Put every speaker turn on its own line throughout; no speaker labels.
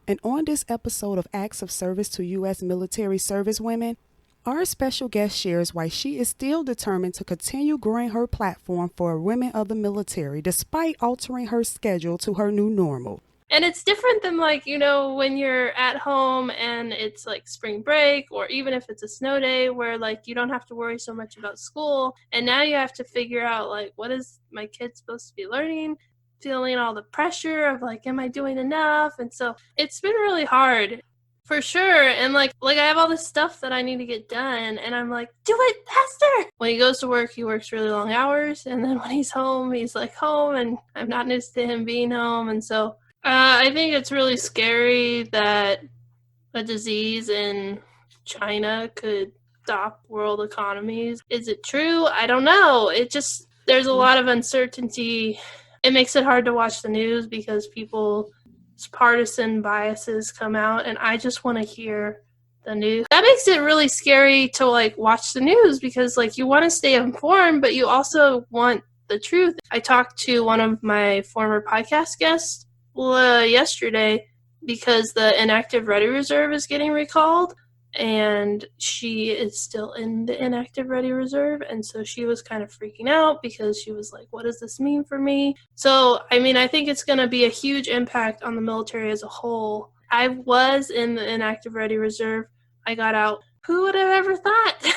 And on this episode of Acts of Service to U.S. Military Service Women, our special guest shares why she is still determined to continue growing her platform for women of the military despite altering her schedule to her new normal.
And it's different than when you're at home and it's like spring break, or even if it's a snow day where you don't have to worry so much about school. And now you have to figure out what is my kid supposed to be learning, feeling all the pressure of am I doing enough? And so it's been really hard. For sure. And I have all this stuff that I need to get done, and I'm like, do it faster. When he goes to work, he works really long hours, and then when he's home, he's home, and I'm not used to him being home. And so I think it's really scary that a disease in China could stop world economies. Is it true? I don't know. There's a lot of uncertainty. It makes it hard to watch the news because people's partisan biases come out, and I just want to hear the news. That makes it really scary to watch the news because you want to stay informed, but you also want the truth. I talked to one of my former podcast guests yesterday because the inactive ready reserve is getting recalled, and she is still in the inactive ready reserve, and so she was kind of freaking out because she was like, what does this mean for me? So I think it's going to be a huge impact on the military as a whole. I was in the inactive ready reserve. I got out. Who would have ever thought?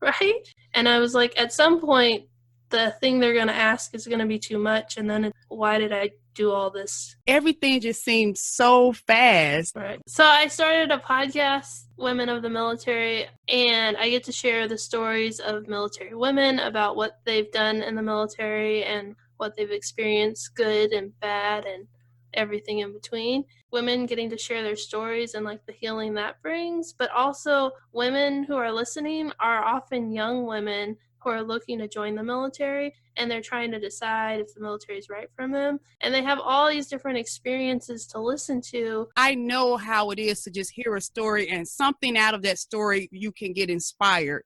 Right? And I was like, at some point the thing they're going to ask is going to be too much, and then why did I do all this?
Everything just seems so fast.
Right. So I started a podcast, Women of the Military, and I get to share the stories of military women about what they've done in the military and what they've experienced, good and bad and everything in between. Women getting to share their stories and the healing that brings, but also women who are listening are often young women who are looking to join the military, and they're trying to decide if the military is right for them. And they have all these different experiences to listen to.
I know how it is to just hear a story and something out of that story you can get inspired.